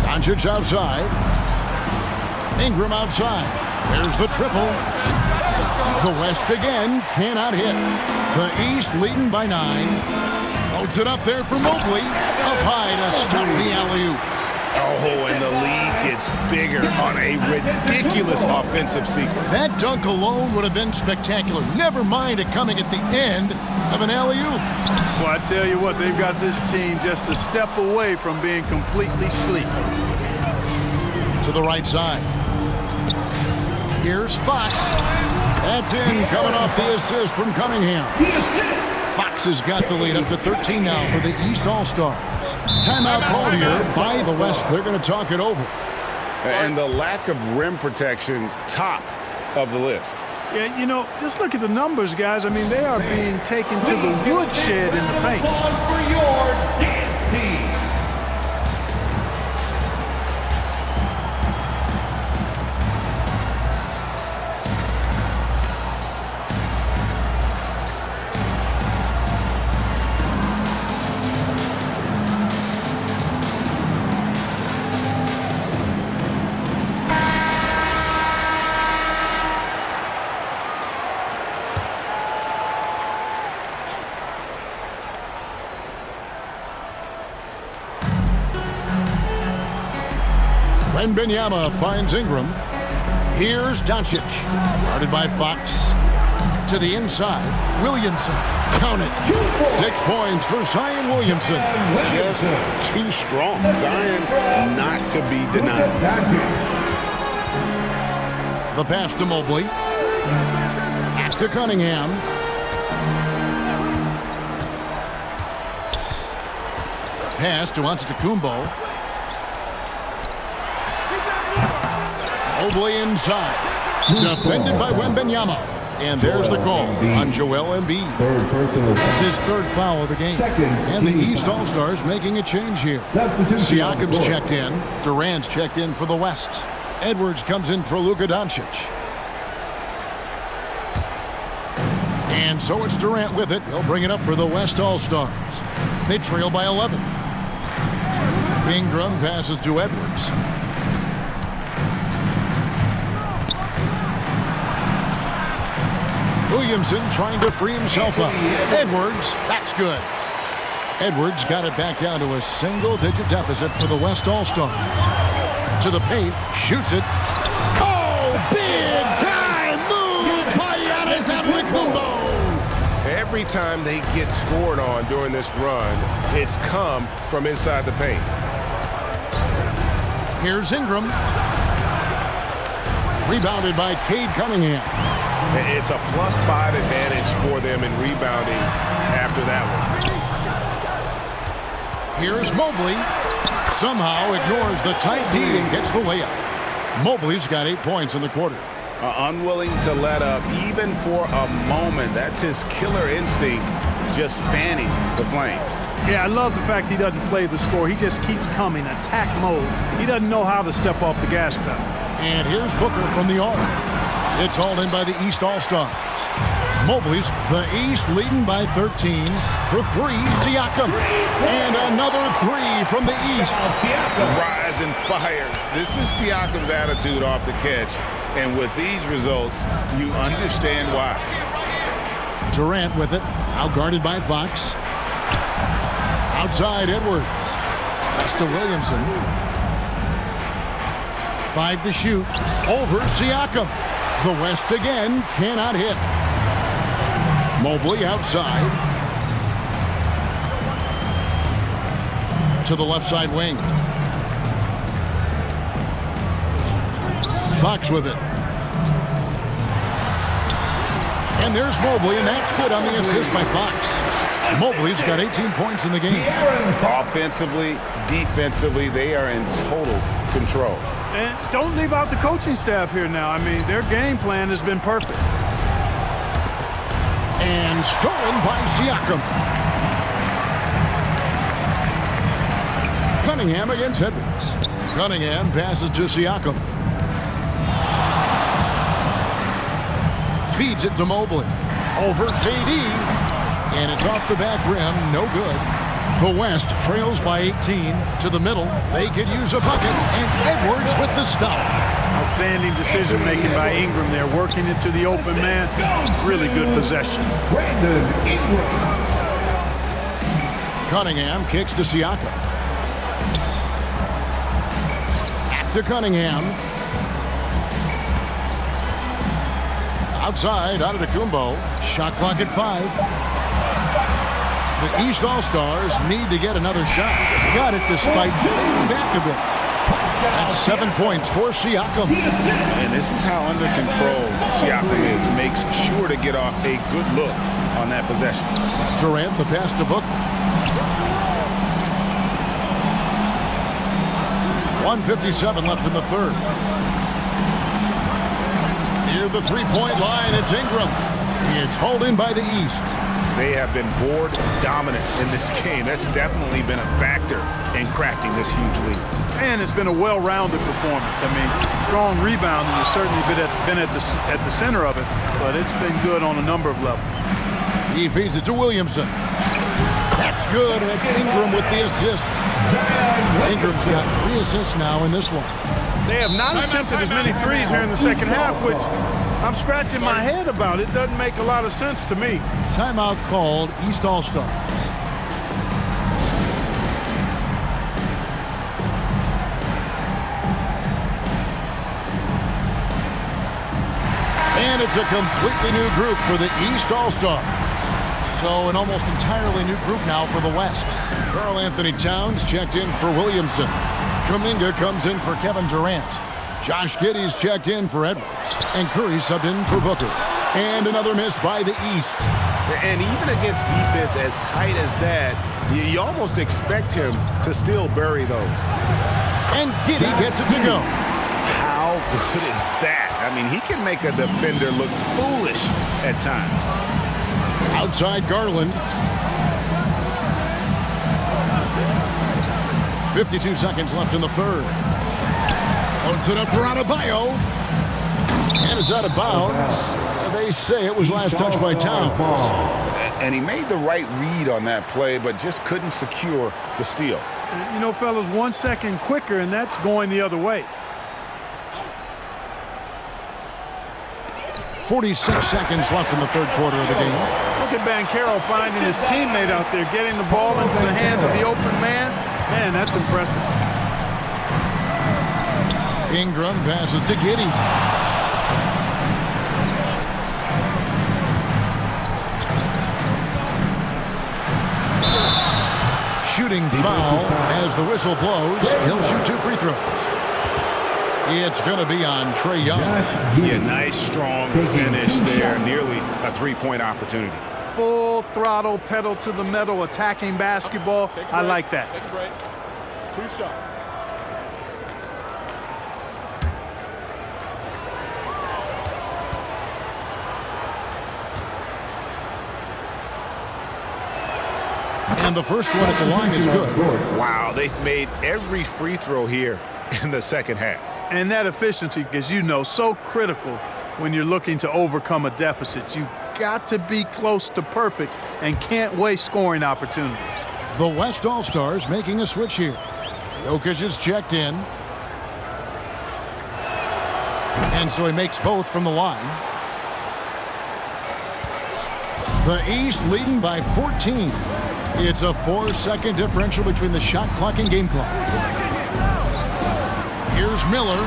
Doncic outside. Ingram outside. There's the triple. The West again cannot hit. The East leading by 9. Loads it up there for Mobley. Up high to stuff the alley-oop. Oh, and the lead gets bigger on a ridiculous offensive sequence. That dunk alone would have been spectacular. Never mind it coming at the end of an alley-oop. Well, I tell you what, they've got this team just a step away from being completely asleep. To the right side. Here's Fox. That's in, coming off the assist from Cunningham. Fox has got the lead up to 13 now for the East All-Stars. Timeout called here by the West. They're going to talk it over. And the lack of rim protection, top of the list. Yeah, you know, just look at the numbers, guys. I mean, they are being taken to the woodshed in the paint. For your dance team. Wembanyama finds Ingram. Here's Doncic. Guarded by Fox. To the inside. Williamson. Count it. 6 points for Zion Williamson. Just too strong. Zion not to be denied. The pass to Mobley. To Cunningham. Pass to Antetokounmpo. Mobley inside. Defended by Wembanyama. And there's the call on Joel Embiid. That's his 3rd foul of the game. And the East All-Stars making a change here. Siakam's checked in. Durant's checked in for the West. Edwards comes in for Luka Doncic. And so it's Durant with it. He'll bring it up for the West All-Stars. They trail by 11. Ingram passes to Edwards. Williamson trying to free himself up. Edwards, that's good. Edwards got it back down to a single-digit deficit for the West All-Stars. To the paint, shoots it. Oh, big-time move by Giannis Antetokounmpo. Every time they get scored on during this run, it's come from inside the paint. Here's Ingram. Rebounded by Cade Cunningham. It's a +5 advantage for them in rebounding after that one. Here's Mobley. Somehow ignores the tight D and gets the layup. Mobley's got 8 points in the quarter. Unwilling to let up even for a moment. That's his killer instinct, just fanning the flames. Yeah, I love the fact he doesn't play the score. He just keeps coming, attack mode. He doesn't know how to step off the gas pedal. And here's Booker from the arc. It's hauled in by the East All-Stars. Mobley's the East leading by 13 for 3. Siakam. And another 3 from the East. Rise and fires. This is Siakam's attitude off the catch. And with these results, you understand why. Durant with it. Out guarded by Fox. Outside Edwards. That's to Williamson. 5 to shoot. Over Siakam. The West again cannot hit. Mobley outside. To the left side wing. Fox with it. And there's Mobley, and that's good on the assist by Fox. Mobley's got 18 points in the game. Offensively, defensively, they are in total control. And don't leave out the coaching staff here now. I mean, their game plan has been perfect. And stolen by Siakam. Cunningham against Edwards. Cunningham passes to Siakam. Feeds it to Mobley. Over KD. And it's off the back rim. No good. The West trails by 18 to the middle. They could use a bucket, and Edwards with the stuff. Outstanding decision-making by Ingram there, working it to the open man. Really good possession. Cunningham kicks to Siakam. Back to Cunningham. Outside, Antetokounmpo. Shot clock at 5. The East All-Stars need to get another shot. Got it despite falling back a bit. That's 7 points for Siakam. And this is how under control Siakam is. Makes sure to get off a good look on that possession. Durant, the pass to Booker. 1:57 left in the third. Near the three-point line, it's Ingram. It's hauled in by the East. They have been board dominant in this game. That's definitely been a factor in crafting this huge lead. And it's been a well-rounded performance. I mean, strong rebounding has certainly been at the center of it, but it's been good on a number of levels. He feeds it to Williamson. That's good. It's Ingram with the assist. Ingram's got 3 assists now in this one. They have not attempted as many threes here in the second half, which I'm scratching my head about. It doesn't make a lot of sense to me. Timeout called, East All-Stars. And it's a completely new group for the East All-Stars. So an almost entirely new group now for the West. Karl Anthony Towns checked in for Williamson. Kuminga comes in for Kevin Durant. Josh Giddey's checked in for Edwards. And Curry subbed in for Booker. And another miss by the East. And even against defense as tight as that, you almost expect him to still bury those. And Giddey gets it to go. How good is that? I mean, he can make a defender look foolish at times. Outside Garland. 52 seconds left in the third. Holds it up for Adebayo. And it's out of bounds. They say it was last touched by Towns. And he made the right read on that play, but just couldn't secure the steal. You know, fellas, 1 second quicker, and that's going the other way. 46 seconds left in the third quarter of the game. Look at Banchero finding his teammate out there, getting the ball into the hands of the open man. Man, that's impressive. Ingram passes to Giddey. Shooting foul as the whistle blows. He'll shoot 2 free throws. It's going to be on Trae Young. Yeah, nice, strong finish there. Nearly a three-point opportunity. Full throttle, pedal to the metal, attacking basketball. I like that. Take a break. 2 shots. And the first one at the line is good. Wow, they've made every free throw here in the second half. And that efficiency, as you know, so critical when you're looking to overcome a deficit. You got to be close to perfect and can't waste scoring opportunities. The West All-Stars making a switch here. Jokic is checked in. And so he makes both from the line. The East leading by 14. It's a 4-second differential between the shot clock and game clock. Here's Miller.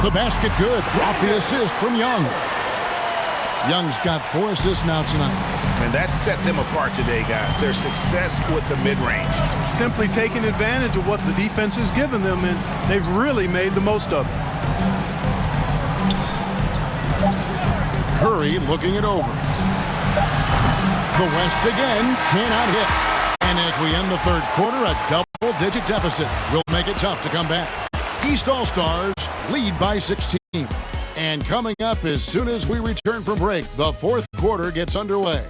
The basket good. Off the assist from Young. Young's got 4 assists now tonight. And that set them apart today, guys. Their success with the mid-range. Simply taking advantage of what the defense has given them, and they've really made the most of it. Curry looking it over. The West again cannot hit. And as we end the third quarter, a double-digit deficit will make it tough to come back. East All-Stars lead by 16. And coming up as soon as we return from break, the fourth quarter gets underway.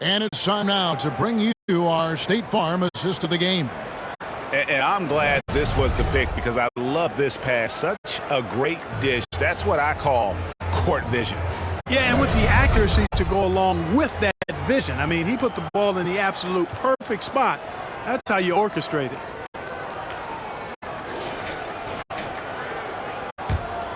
And it's time now to bring you our State Farm assist of the game. And I'm glad this was the pick because I love this pass. Such a great dish. That's what I call court vision. Yeah, and with the accuracy to go along with that vision. I mean, he put the ball in the absolute perfect spot. That's how you orchestrate it.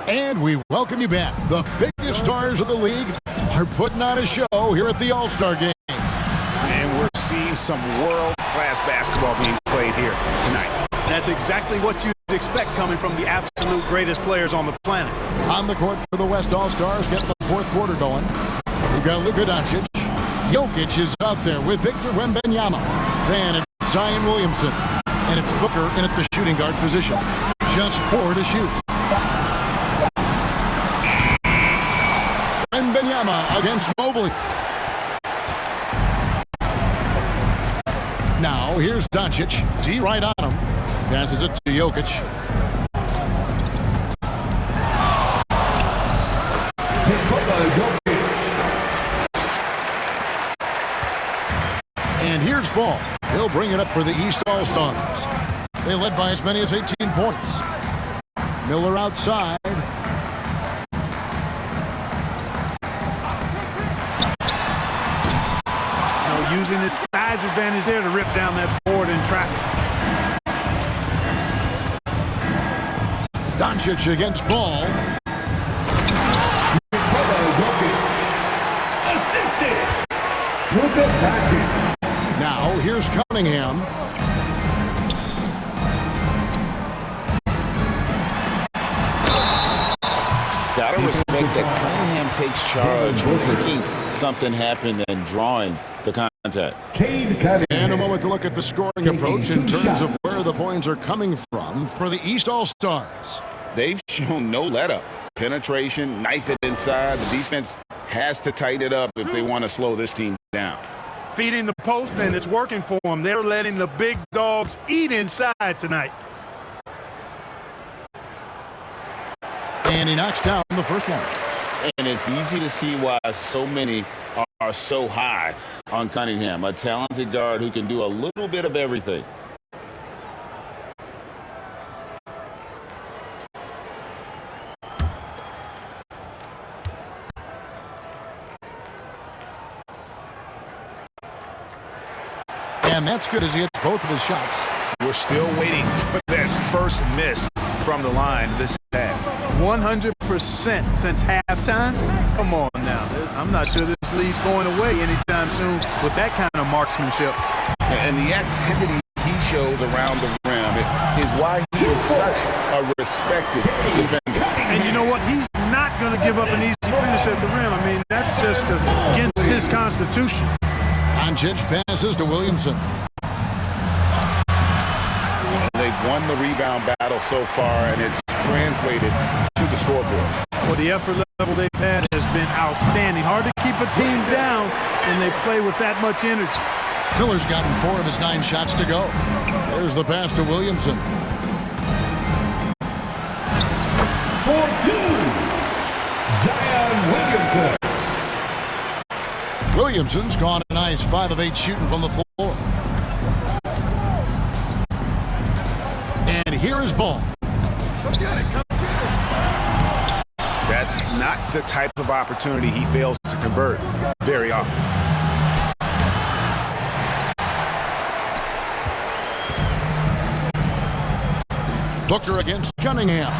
And we welcome you back. The biggest stars of the league are putting on a show here at the All-Star Game. And we're seeing some world-class basketball being played here tonight. That's exactly what you'd expect coming from the absolute greatest players on the planet. On the court for the West All-Stars, getting the fourth quarter going. We've got Luka Doncic. Jokic is out there with Victor Wembanyama. Then it's Zion Williamson. And it's Booker in at the shooting guard position. Just 4 to shoot. Wembanyama against Mobley. Now, here's Doncic. D right on him. Passes it to Jokic. And here's Ball. He'll bring it up for the East All-Stars. They led by as many as 18 points. Miller outside. Using his size advantage there to rip down that board in traffic. Doncic against Ball. Assisted. Now, here's Cunningham. Gotta respect that Cunningham takes charge, making something happen and drawing the contact. And a moment to look at the scoring approach in terms of where the points are coming from for the East All-Stars. They've shown no let-up. Penetration, knife it inside. The defense has to tighten it up if they want to slow this team down. Feeding the post, and it's working for them. They're letting the big dogs eat inside tonight. And he knocks down the first one. And it's easy to see why so many are so high on Cunningham, a talented guard who can do a little bit of everything. And that's good as he hits both of his shots. We're still waiting for that first miss from the line this half. 100% since halftime? Come on now. I'm not sure this lead's going away anytime soon with that kind of marksmanship. And the activity he shows around the rim is why he is such a respected defender. And you know what? He's not going to give up an easy finish at the rim. I mean, that's just against his constitution. Doncic passes to Williamson. They've won the rebound battle so far, and it's translated to the scoreboard. Well, the effort level they've had has been outstanding. Hard to keep a team down when they play with that much energy. Miller's gotten 4 of his 9 shots to go. There's the pass to Williamson. For 2, Zion Williamson. Williamson's gone a nice 5 of 8 shooting from the floor. And here is Ball. That's not the type of opportunity he fails to convert very often. Booker against Cunningham.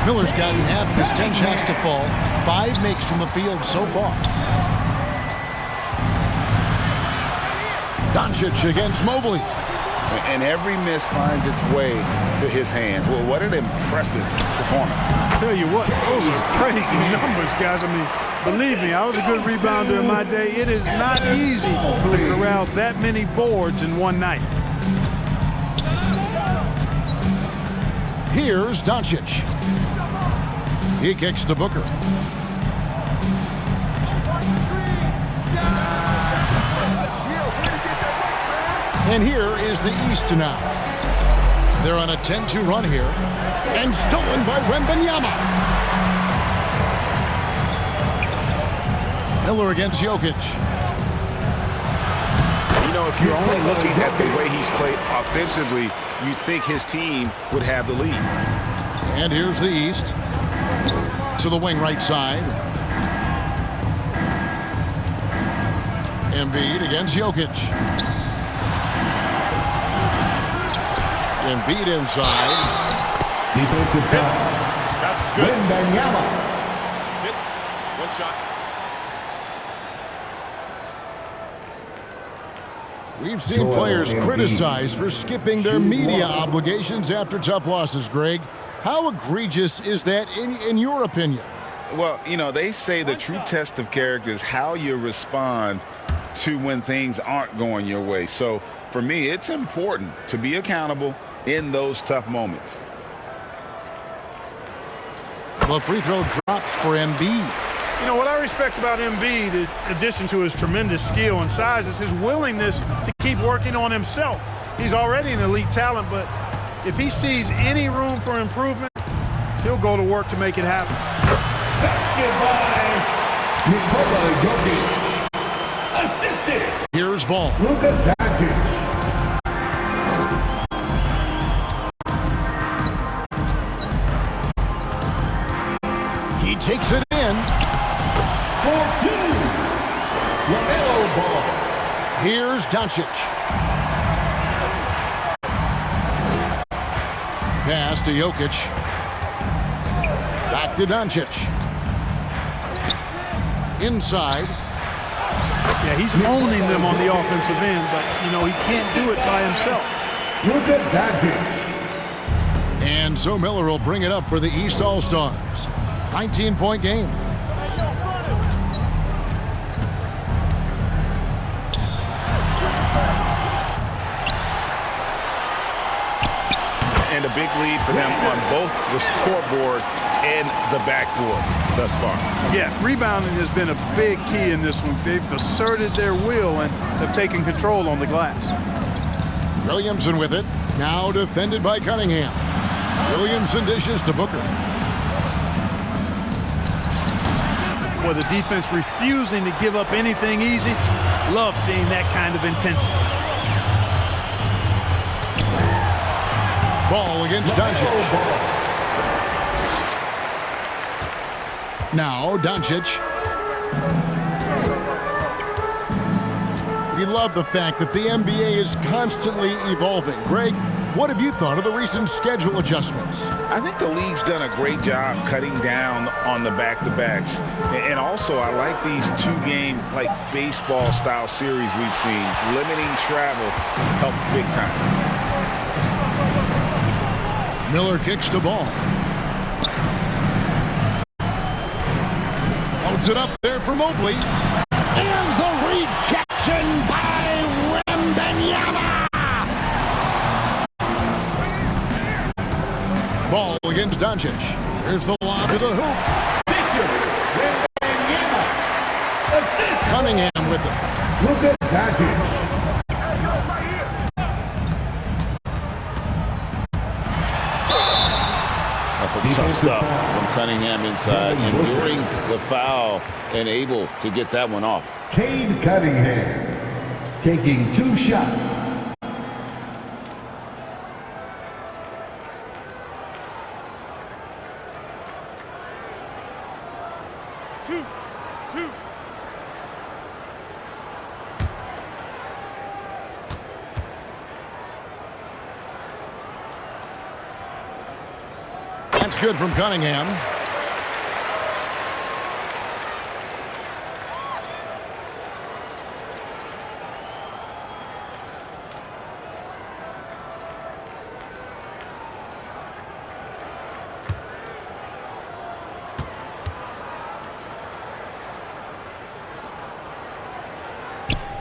Miller's gotten half of his 10 shots to fall. 5 makes from the field so far. Doncic against Mobley. And every miss finds its way to his hands. Well, what an impressive performance. I tell you what, those are crazy numbers, guys. I mean, believe me, I was a good rebounder in my day. It is not easy to corral that many boards in one night. Here's Doncic. He kicks to Booker. And here is the East now. They're on a 10-2 run here. And stolen by Wembanyama. Miller against Jokic. You know, if you're only looking at the way he's played offensively, you think his team would have the lead. And here's the East. To the wing right side. Embiid against Jokic. Embiid inside. Defensive foul. That's good. Wembanyama. Hit. 1 shot. We've seen players criticized for skipping their media obligations after tough losses, Greg. How egregious is that in your opinion? Well, you know, they say the true test of character is how you respond to when things aren't going your way. So, for me, it's important to be accountable in those tough moments. The free throw drops for Embiid. You know, what I respect about Embiid, in addition to his tremendous skill and size, is his willingness to keep working on himself. He's already an elite talent, but if he sees any room for improvement, he'll go to work to make it happen. Basket by Nikola Jokic. Assisted. Here's Ball. Luka Doncic. He takes it in. For 2, LaMelo Ball. Here's Doncic. Pass to Jokic. Back to Doncic. inside. Yeah, he's owning them on the offensive end, but, you know, he can't do it by himself. Luka Doncic. And so Miller will bring it up for the East All-Stars. 19-point game. And a big lead for them on both the scoreboard and the backboard thus far. Yeah, rebounding has been a big key in this one. They've asserted their will and have taken control on the glass. Williamson with it. Now defended by Cunningham. Williamson dishes to Booker. Well, the defense refusing to give up anything easy. Love seeing that kind of intensity. Ball against Doncic. Now Doncic. We love the fact that the NBA is constantly evolving. Greg, what have you thought of the recent schedule adjustments? I think the league's done a great job cutting down on the back-to-backs. And also, I like these two-game, like baseball-style series we've seen. Limiting travel helps big time. Miller kicks the ball. Holds it up there for Mobley. And the rejection by Wembanyama. Ball against Doncic. Here's the lob to the hoop. Victor Wembanyama. Assist. Cunningham with it. Luka Doncic. Tough stuff from Cunningham inside, enduring the foul and able to get that one off. Cade Cunningham taking 2 shots. Two. That's good from Cunningham.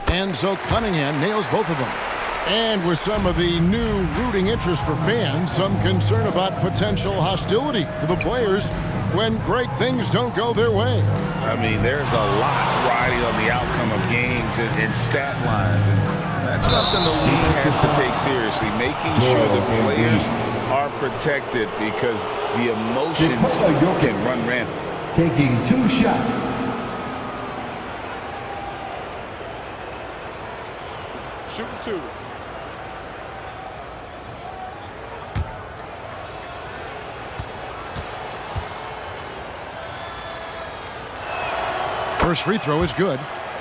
And so Cunningham nails both of them. And with some of the new rooting interest for fans, some concern about potential hostility for the players when great things don't go their way. I mean, there's a lot riding on the outcome of games and stat lines. And that's something the league has to take seriously, making sure the players are protected because the emotions can run rampant. Taking 2 shots. Shooting 2. First free throw is good.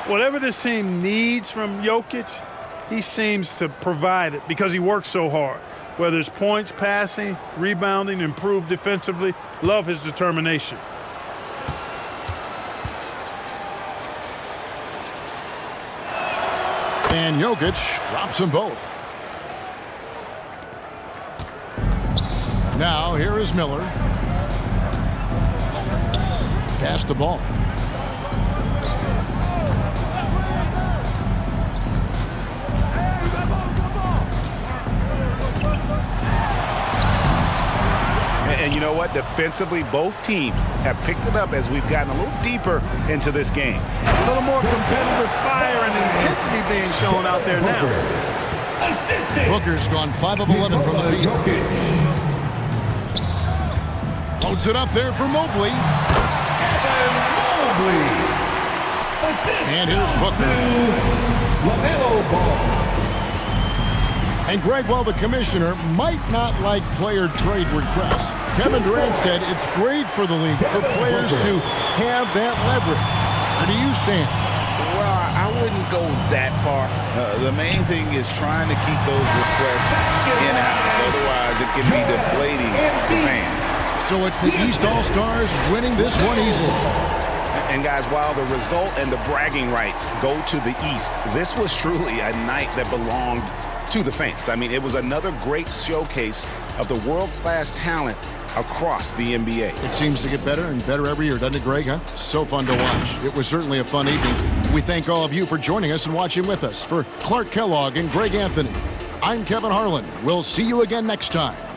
Whatever this team needs from Jokic, he seems to provide it because he works so hard. Whether it's points, passing, rebounding, improved defensively, love his determination. And Jokic drops them both. Now here is Miller. Pass the ball. And you know what? Defensively, both teams have picked it up as we've gotten a little deeper into this game. A little more competitive fire and intensity being shown out there now. Booker's gone 5 of 11 from the field. Loads it up there for Mobley. And here's Booker. LaMelo Ball. And Greg, while the commissioner might not like player trade requests, Kevin Durant said it's great for the league for players to have that leverage. Where do you stand? Well, I wouldn't go that far. The main thing is trying to keep those requests in-house. Otherwise, it can be deflating for fans. So it's the East All-Stars winning this one easily. And guys, while the result and the bragging rights go to the East, this was truly a night that belonged to the fans. I mean, it was another great showcase of the world-class talent across the NBA. It seems to get better and better every year, doesn't it, Greg? Huh? So fun to watch. It was certainly a fun evening. We thank all of you for joining us and watching with us. For Clark Kellogg and Greg Anthony, I'm Kevin Harlan. We'll see you again next time